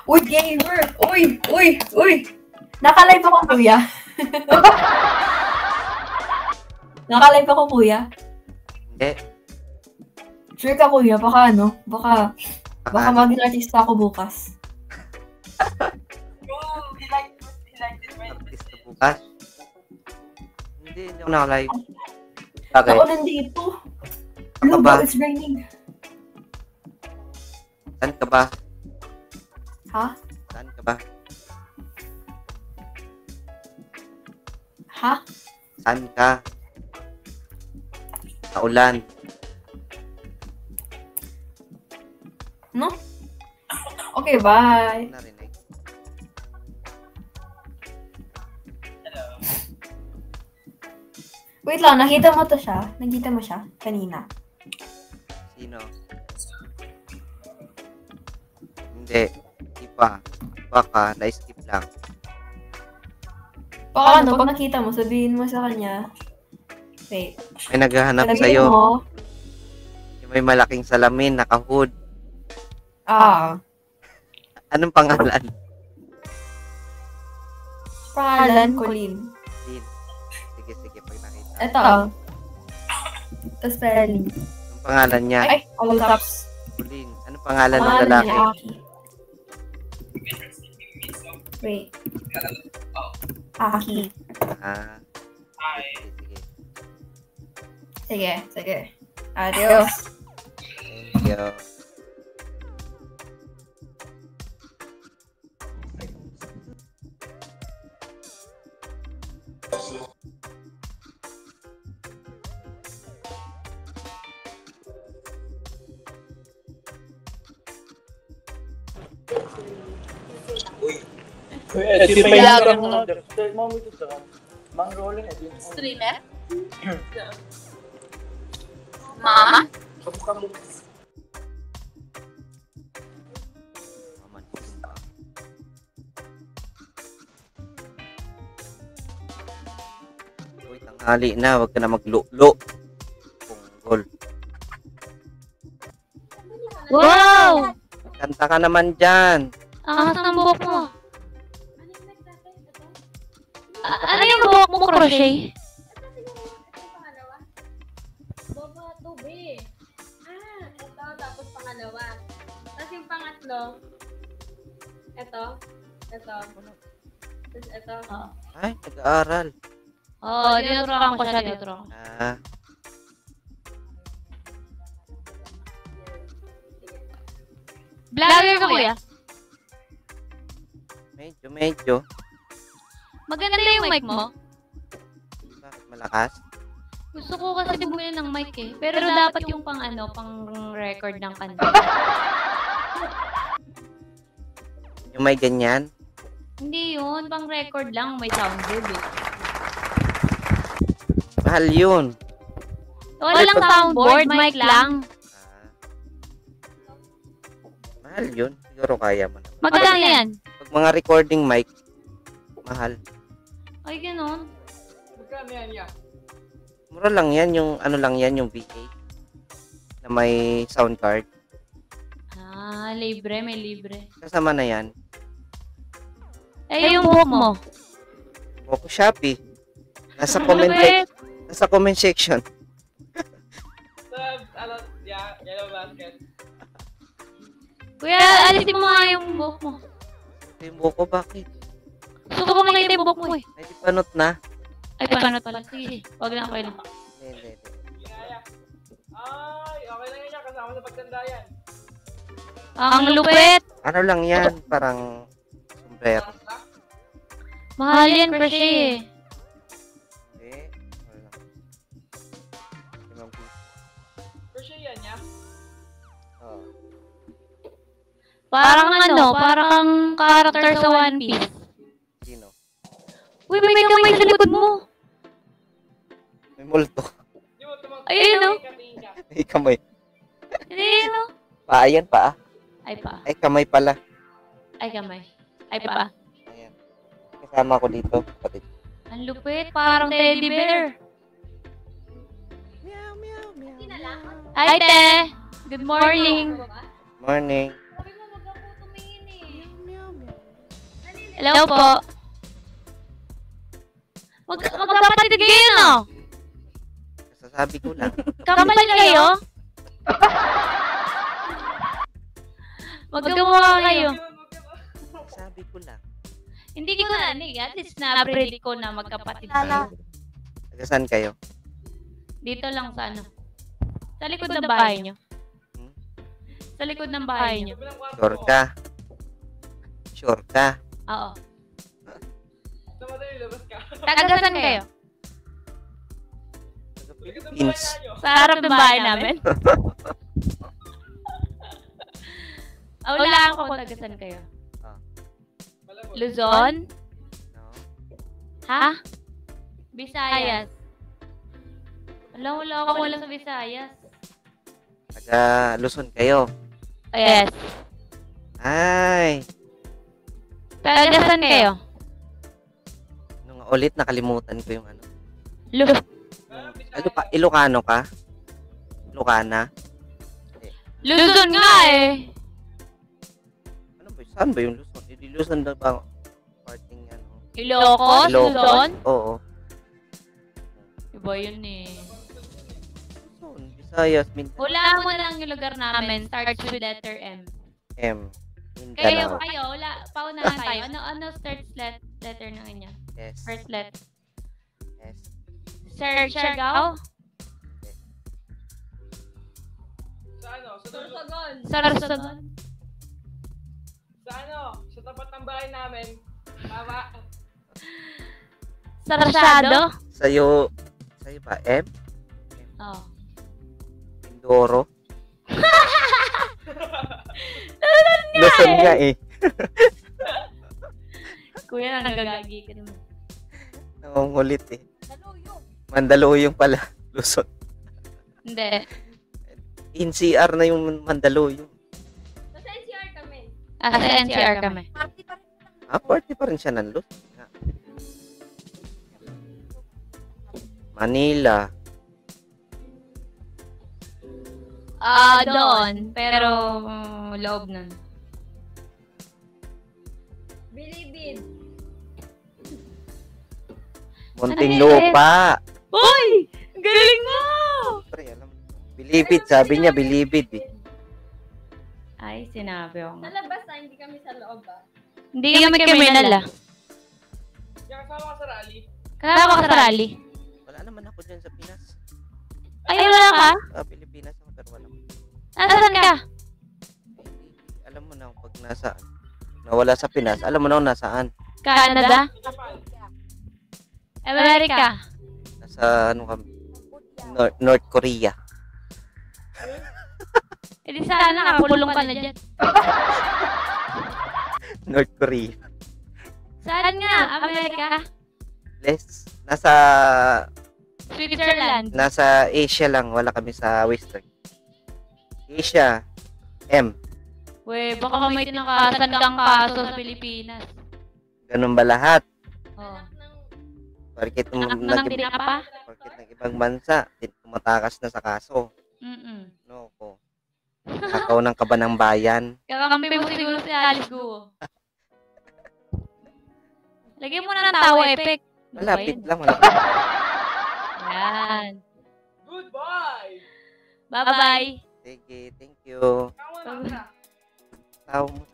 Uy, gamer! Uy! Nakalive ako, kuya. Nakalive ako, kuya. Hindi. Sure ka, kuya. Baka maging artista ako bukas. Artista bukas? Hindi ako naka-live. Bakit? Ako nandito. Ano Look, ba? it's raining. Saan ka ba? Ha? Saan ka ba? Ha? Saan ka? Sa ulan. No? Okay, bye. Narinig. Wait lang, nakita mo siya? Nakita mo siya kanina? Sino? Hindi. Di pa. Baka, na-skip lang. Baka pag nakita mo, sabihin mo sa kanya, wait. May naghahanap Sabihin sa'yo. mo, Yung may malaking salamin, naka-hood. Anong pangalan? Pangalan ko, Lin. Lin. Sige, pag nakita. Ito, tapos spelling. Anong pangalan niya? Ay, all caps. Lin. Anong pangalan ng Pangalan lalaki? niya, Aki. Wait. Aki. Ah. Sige. Adios. Thank you. Streamer? Mama? Uy, tanghali na. Huwag ka na maglulo. Punggol. Wow! Kanta ka naman dyan. Ang ang buhok mo. Ano yung buhok mo, crochet? Boba, tubi. Ito, tapos pangalawa. Tapos yung pangatlo, ito. Tapos ito. Ay, nag-aaral. Oo, tinuturuan ko siya dito. Ah, Vlogger ka, kuya? medyo. Maganda yung mic mo. Bakit malakas? Gusto ko kasi bumili ng mic eh. Pero dapat yung pang record ng kanta. Yung may ganyan? Hindi yun, pang record lang, may soundboard eh. Mahal yun. Walang soundboard, mic lang. Mahal yun. Siguro kaya mo naman. Magkano yan? Pag mga recording mic, mahal. Ay, ganun. Mura lang yan, yung ano lang yan, yung V8 na may sound card. Ah, libre, may libre. Kasama na yan. Eh, yung buhok mo. Boko Shopee. Nasa Ano comment section. Kuya, alisin mo nga yung buhok mo. Ito yung buko, bakit? Gusto ko makita yung buhok mo eh. Ay, di panot na. Ay, panat pala. Sige, wag na, okay lang. Hindi. Ay, okay lang yan. Kasama sa pagtanda yan. Ang lupit! Ano lang yan, parang sombrero. Mahal yan, crochet eh. Hindi. Wala. Limang piso. Crochet yan niya. Oh. Parang character sa One Piece. Sino? Uy, may kamay sa likod mo. May multo. Ayun o. May kamay. Hindi yun o. Paa yan, paa. Ay pa. Ay, kamay pala. Ay kamay. Ay pa. Ayan. Kasama ko dito. Pati. Ang lupit. Parang teddy bear. Hi, te. Good morning. Morning. Sabi mo, wag ako tumingin eh. Hello po. Magkapatid kayo, no? Sasabi ko lang. Kapal kayo? Magkamukha kayo. Sabi ko lang. Hindi ko narinig. At least na-predict ko na magkapatid kayo. Taga saan kayo? Dito lang sa ano. Sa likod ng bahay nyo. Hmm? Sa likod ng bahay nyo. Sure ka? Sure ka? Oo. Tama tayo, labas ka. Tagasan kayo? Taga Likod ng Philippines. bahay nyo. Sa harap ng bahay namin? Wala ko kung tagasan kayo. Malabot. Luzon? No? Ha? Visayas? Wala ako wala sa Visayas. Taga Luzon kayo. Oh, yes. Ay. Tagasan kayo? Nung ulit nakalimutan ko yung ano. Ah, Ilocano ka? Ilocana? Luzon nga eh. Ano ba? Saan ba yung Luzon? Hindi Luzon na ba? Parting ano? Ilocos? Luzon? Oo. Iba yun eh. Luzon, Visayas, Mindanao. Hulaan mo lang yung lugar namin. Starts with letter M. M. Kayo, Mindanao. paunahan tayo. Ano starts letter ng inyo? S. First letter. S. Siargao? Sa ano? Sa Sorsogon. Sorsogon? Sa ano? Sa tapat ng bahay namin. Tama. Sarasado? Sa'yo ba? M? Oo. Mindoro? Luzon nga eh. Kuya na nagagagi ka naman. Nangungulit eh. Mandaluyong pala. Luzon. Hindi. NCR na yung Mandaluyong. Nasa NCR kami. Sa NCR kami. Party pa rin siya ng Luzon. nga. Manila. Doon. Pero loob nun. Bilibid. Muntinlupa. Uy! Galing mo! Pre, alam mo. Bilibid, sabi niya, bilibid eh. Ay, sinabi ko Sa nga. labas na, hindi kami sa loob ah. Hindi kami kriminal ah. Kaya kasama ka sa rally. Kaya ako sa rally. Wala naman ako dyan sa Pinas. Ay, wala ka? Pilipinas ako pero wala. Nasaan ka? Alam mo na pag nawala sa Pinas, alam mo na kung nasaan. Canada? Japan. America? Nasa ano kami? North Korea. E di sana nakakulong ka na dyan. North Korea. Saan nga? America? Less. Nasa Switzerland? Asia lang, wala kami sa Western. Asia. M. Uy, baka may tinakasan kang kaso sa Pilipinas. Ganun ba lahat? Oh. Porkit Anak na ng tinapa? ng ibang bansa, tumatakas na sa kaso. No ko. Nakaw ng kaba ng bayan. Kakampi mo siguro si Alice Guo. Lagyan mo na ng tawa effect. Malapit lang, malapit. Yan. Goodbye! Bye-bye. Sige, thank you. Kamu na. Tao mo.